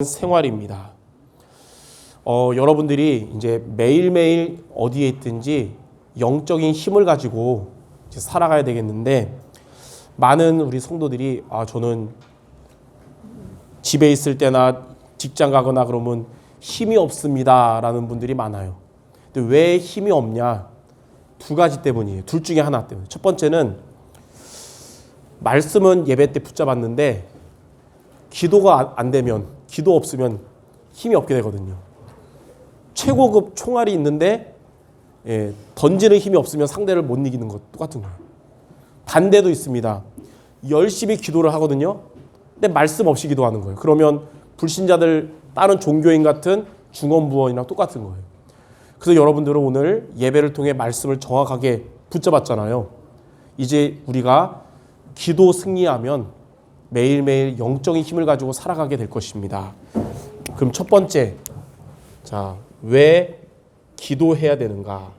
생활입니다. 여러분들이 이제 매일매일 어디에 있든지 영적인 힘을 가지고 이제 살아가야 되겠는데, 많은 우리 성도들이 저는 집에 있을 때나 직장 가거나 그러면 힘이 없습니다 라는 분들이 많아요. 근데 왜 힘이 없냐? 두 가지 때문이에요. 둘 중에 하나 때문에. 첫 번째는 말씀은 예배 때 붙잡았는데 기도가 안 되면, 기도 없으면 힘이 없게 되거든요. 최고급 총알이 있는데 던지는 힘이 없으면 상대를 못 이기는 것 똑같은 거예요. 반대도 있습니다. 열심히 기도를 하거든요. 근데 말씀 없이 기도하는 거예요. 그러면 불신자들, 다른 종교인 같은 중언부언이랑 똑같은 거예요. 그래서 여러분들은 오늘 예배를 통해 말씀을 정확하게 붙잡았잖아요. 이제 우리가 기도 승리하면 매일매일 영적인 힘을 가지고 살아가게 될 것입니다. 그럼 첫 번째, 왜 기도해야 되는가?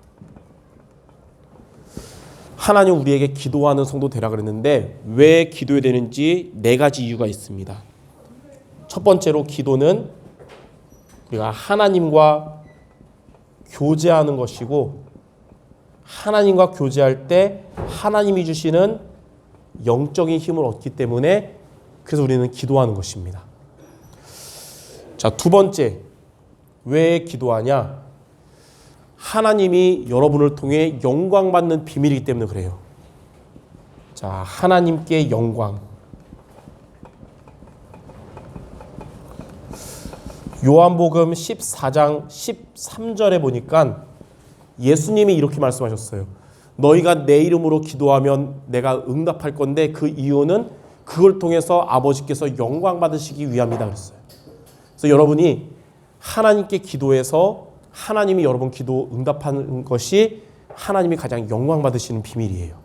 하나님 우리에게 기도하는 성도 되라 그랬는데 왜 기도해야 되는지 네 가지 이유가 있습니다. 첫 번째로, 기도는 우리가 하나님과 교제하는 것이고, 하나님과 교제할 때 하나님이 주시는 영적인 힘을 얻기 때문에, 그래서 우리는 기도하는 것입니다. 두 번째, 왜 기도하냐? 하나님이 여러분을 통해 영광받는 비밀이기 때문에 그래요. 하나님께 영광. 요한복음 14장 13절에 보니까 예수님이 이렇게 말씀하셨어요. 너희가 내 이름으로 기도하면 내가 응답할 건데 그 이유는 그걸 통해서 아버지께서 영광 받으시기 위함이다 그랬어요. 그래서 여러분이 하나님께 기도해서 하나님이 여러분 기도 응답하는 것이 하나님이 가장 영광 받으시는 비밀이에요.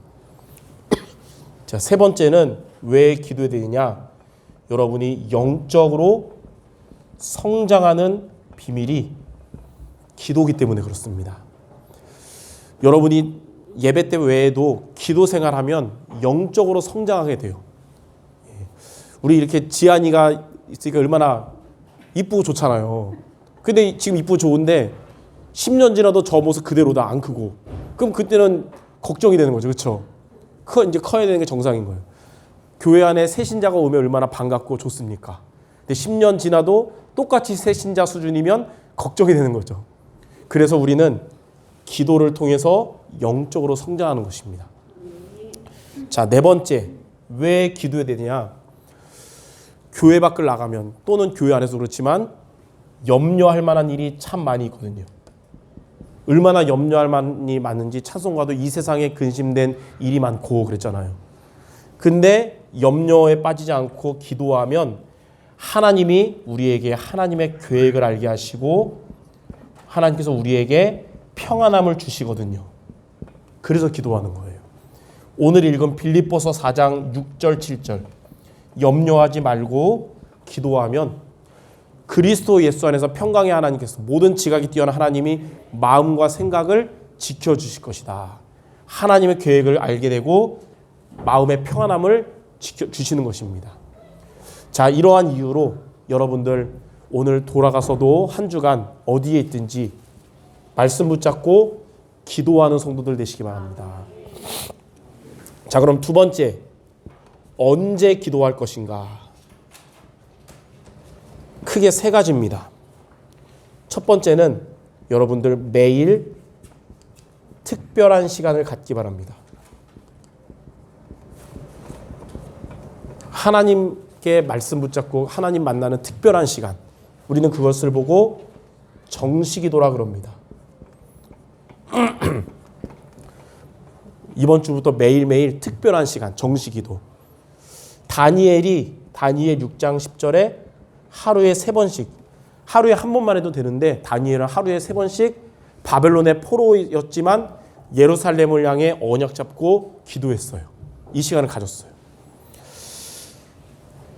세 번째는 왜 기도해야 되느냐? 여러분이 영적으로 성장하는 비밀이 기도기 때문에 그렇습니다. 여러분이 예배 때 외에도 기도 생활하면 영적으로 성장하게 돼요. 우리 이렇게 지안이가 있으니까 얼마나 이쁘고 좋잖아요. 근데 지금 이쁘고 좋은데 10년 지나도 저 모습 그대로다, 안 크고. 그럼 그때는 걱정이 되는 거죠. 그렇죠? 이제 커야 되는 게 정상인 거예요. 교회 안에 새 신자가 오면 얼마나 반갑고 좋습니까? 근데 10년 지나도 똑같이 새 신자 수준이면 걱정이 되는 거죠. 그래서 우리는 기도를 통해서 영적으로 성장하는 것입니다. 네 번째, 왜 기도해야 되느냐? 교회 밖을 나가면, 또는 교회 안에서 그렇지만 염려할 만한 일이 참 많이 있거든요. 얼마나 염려할 만이 많은지 찬송가도 이 세상에 근심된 일이 많고 그랬잖아요. 근데 염려에 빠지지 않고 기도하면 하나님이 우리에게 하나님의 계획을 알게 하시고 하나님께서 우리에게 평안함을 주시거든요. 그래서 기도하는 거예요. 오늘 읽은 빌립보서 4장 6절 7절, 염려하지 말고 기도하면 그리스도 예수 안에서 평강의 하나님께서, 모든 지각이 뛰어난 하나님이 마음과 생각을 지켜주실 것이다. 하나님의 계획을 알게 되고 마음의 평안함을 지켜주시는 것입니다. 이러한 이유로 여러분들 오늘 돌아가서도 한 주간 어디에 있든지 말씀 붙잡고 기도하는 성도들 되시기 바랍니다. 그럼 두 번째, 언제 기도할 것인가? 크게 세 가지입니다. 첫 번째는 여러분들 매일 특별한 시간을 갖기 바랍니다. 하나님께 말씀 붙잡고 하나님 만나는 특별한 시간. 우리는 그것을 보고 정시기도라 그럽니다. 이번 주부터 매일매일 특별한 시간, 정시기도. 다니엘 6장 10절에 하루에 3번씩, 하루에 한 번만 해도 되는데 다니엘은 하루에 3번씩 바벨론의 포로였지만 예루살렘을 향해 언약 잡고 기도했어요. 이 시간을 가졌어요.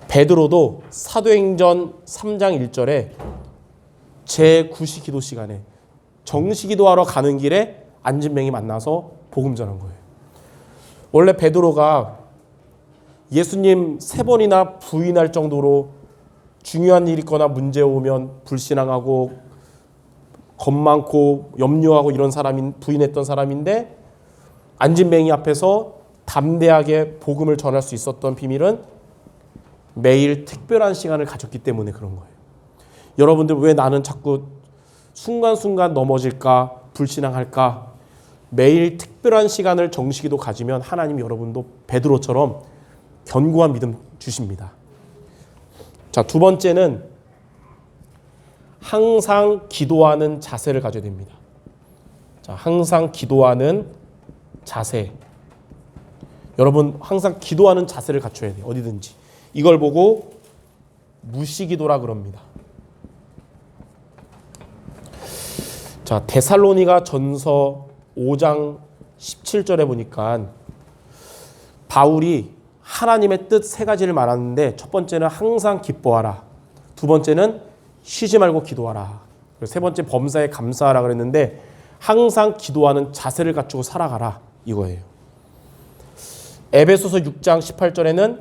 베드로도 사도행전 3장 1절에 제9시 기도 시간에 정시기도하러 가는 길에 안진뱅이 만나서 복음 전한 거예요. 원래 베드로가 예수님 3번이나 부인할 정도로 중요한 일 있거나 문제 오면 불신앙하고 겁 많고 염려하고 이런 사람인 부인했던 사람인데 안진뱅이 앞에서 담대하게 복음을 전할 수 있었던 비밀은 매일 특별한 시간을 가졌기 때문에 그런 거예요. 여러분들 왜 나는 자꾸 순간순간 넘어질까 불신앙할까? 매일 특별한 시간을 정식기도 가지면 하나님 여러분도 베드로처럼 견고한 믿음 주십니다. 자, 두 번째는 항상 기도하는 자세를 가져야 됩니다. 자, 항상 기도하는 자세. 여러분 항상 기도하는 자세를 갖춰야 돼요. 어디든지. 이걸 보고 무시기도라 그럽니다. 자, 데살로니가 전서 5장 17절에 보니까 바울이 하나님의 뜻 세 가지를 말하는데 첫 번째는 항상 기뻐하라. 두 번째는 쉬지 말고 기도하라. 그리고 세 번째 범사에 감사하라 그랬는데 항상 기도하는 자세를 갖추고 살아가라 이거예요. 에베소서 6장 18절에는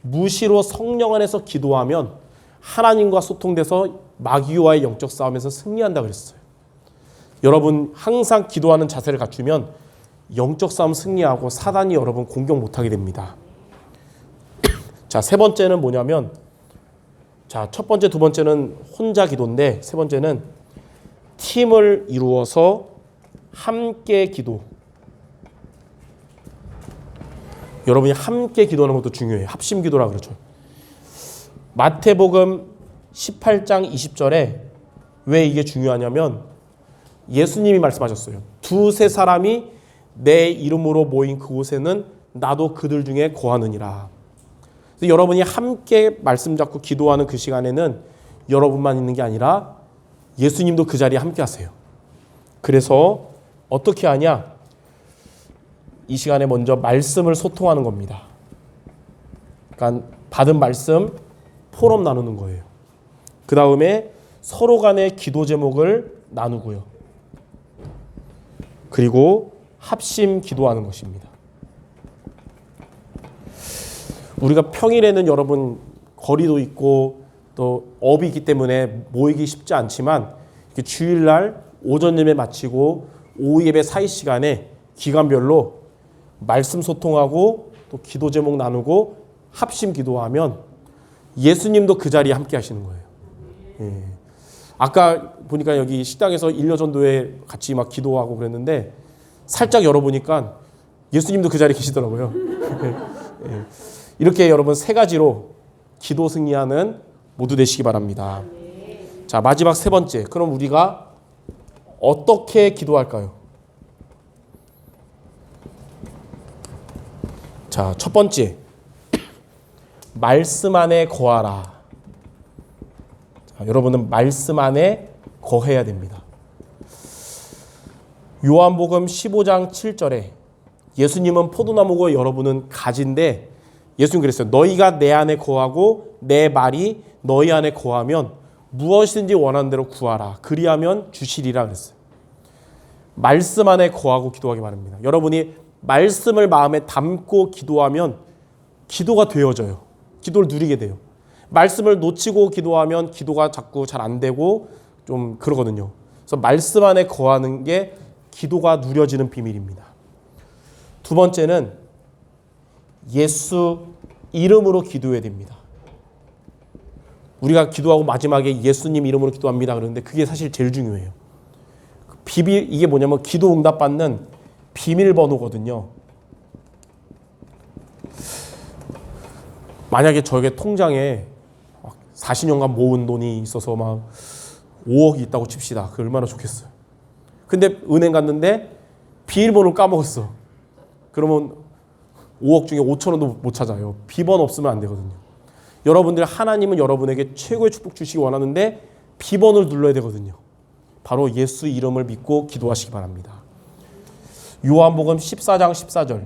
무시로 성령 안에서 기도하면 하나님과 소통돼서 마귀와의 영적 싸움에서 승리한다 그랬어요. 여러분 항상 기도하는 자세를 갖추면 영적 싸움 승리하고 사단이 여러분 공격 못하게 됩니다. 자, 세 번째는 뭐냐면 자, 첫 번째, 두 번째는 혼자 기도인데 세 번째는 팀을 이루어서 함께 기도. 여러분이 함께 기도하는 것도 중요해요. 합심 기도라 그러죠. 마태복음 18장 20절에 왜 이게 중요하냐면 예수님이 말씀하셨어요. 두세 사람이 내 이름으로 모인 그곳에는 나도 그들 중에 거하느니라. 그래서 여러분이 함께 말씀 잡고 기도하는 그 시간에는 여러분만 있는 게 아니라 예수님도 그 자리에 함께 하세요. 그래서 어떻게 하냐? 이 시간에 먼저 말씀을 소통하는 겁니다. 그러니까 받은 말씀 포럼 나누는 거예요. 그 다음에 서로 간의 기도 제목을 나누고요. 그리고 합심 기도하는 것입니다. 우리가 평일에는 여러분 거리도 있고 또 업이 있기 때문에 모이기 쉽지 않지만 주일날 오전 예배 마치고 오후 예배 사이 시간에 기간별로 말씀 소통하고 또 기도 제목 나누고 합심 기도하면 예수님도 그 자리에 함께 하시는 거예요. 예. 아까 보니까 여기 식당에서 일려전도회 같이 막 기도하고 그랬는데 살짝 열어보니까 예수님도 그 자리에 계시더라고요. 예. 이렇게 여러분 세 가지로 기도 승리하는 모두 되시기 바랍니다. 자, 마지막 세 번째. 그럼 우리가 어떻게 기도할까요? 자, 첫 번째. 말씀 안에 거하라. 자, 여러분은 말씀 안에 거해야 됩니다. 요한복음 15장 7절에 예수님은 포도나무고 여러분은 가지인데 예수님 그랬어요. 너희가 내 안에 거하고 내 말이 너희 안에 거하면 무엇이든지 원하는 대로 구하라. 그리하면 주시리라 그랬어요. 말씀 안에 거하고 기도하기 바랍니다. 여러분이 말씀을 마음에 담고 기도하면 기도가 되어져요. 기도를 누리게 돼요. 말씀을 놓치고 기도하면 기도가 자꾸 잘 안 되고 좀 그러거든요. 그래서 말씀 안에 거하는 게 기도가 누려지는 비밀입니다. 두 번째는 예수 이름으로 기도해야 됩니다. 우리가 기도하고 마지막에 예수님 이름으로 기도합니다. 그러는데 그게 사실 제일 중요해요. 이게 뭐냐면 기도 응답받는 비밀번호거든요. 만약에 저에게 통장에 40년간 모은 돈이 있어서 막 5억이 있다고 칩시다. 그게 얼마나 좋겠어요. 근데 은행 갔는데 비밀번호를 까먹었어. 그러면 5억 중에 5천원도 못 찾아요. 비번 없으면 안 되거든요. 여러분들 하나님은 여러분에게 최고의 축복 주시기 원하는데 비번을 눌러야 되거든요. 바로 예수 이름을 믿고 기도하시기 바랍니다. 요한복음 14장 14절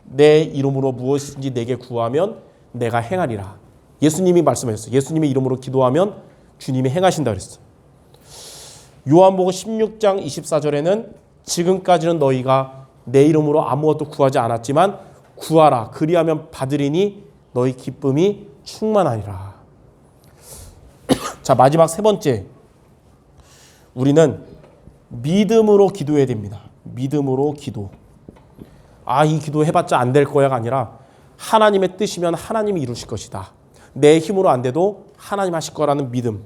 내 이름으로 무엇인지 내게 구하면 내가 행하리라. 예수님이 말씀하셨어요. 예수님의 이름으로 기도하면 주님이 행하신다 그랬어요. 요한복음 16장 24절에는 지금까지는 너희가 내 이름으로 아무것도 구하지 않았지만 구하라. 그리하면 받으리니 너희 기쁨이 충만하리라. 자, 마지막 세 번째. 우리는 믿음으로 기도해야 됩니다. 믿음으로 기도. 이 기도 해봤자 안 될 거야가 아니라 하나님의 뜻이면 하나님이 이루실 것이다. 내 힘으로 안 돼도 하나님 하실 거라는 믿음.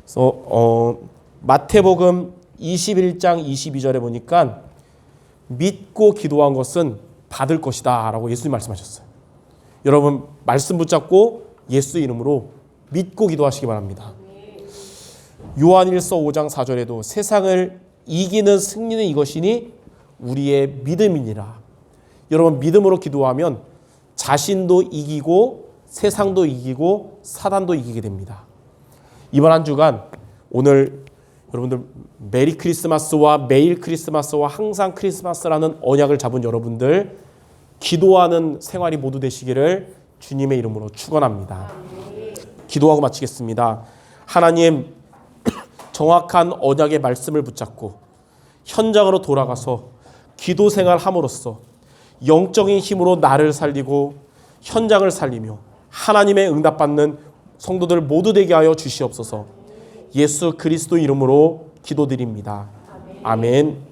그래서 마태복음 21장 22절에 보니까 믿고 기도한 것은 받을 것이다 라고 예수님 말씀하셨어요. 여러분 말씀 붙잡고 예수 이름으로 믿고 기도하시기 바랍니다. 요한일서 5장 4절에도 세상을 이기는 승리는 이것이니 우리의 믿음이니라. 여러분 믿음으로 기도하면 자신도 이기고 세상도 이기고 사단도 이기게 됩니다. 이번 한 주간 오늘 여러분들 메리 크리스마스와 매일 크리스마스와 항상 크리스마스라는 언약을 잡은 여러분들 기도하는 생활이 모두 되시기를 주님의 이름으로 축원합니다. 기도하고 마치겠습니다. 하나님, 정확한 언약의 말씀을 붙잡고 현장으로 돌아가서 기도 생활함으로써 영적인 힘으로 나를 살리고 현장을 살리며 하나님의 응답받는 성도들 모두 되게 하여 주시옵소서. 예수 그리스도 이름으로 기도드립니다. 아멘.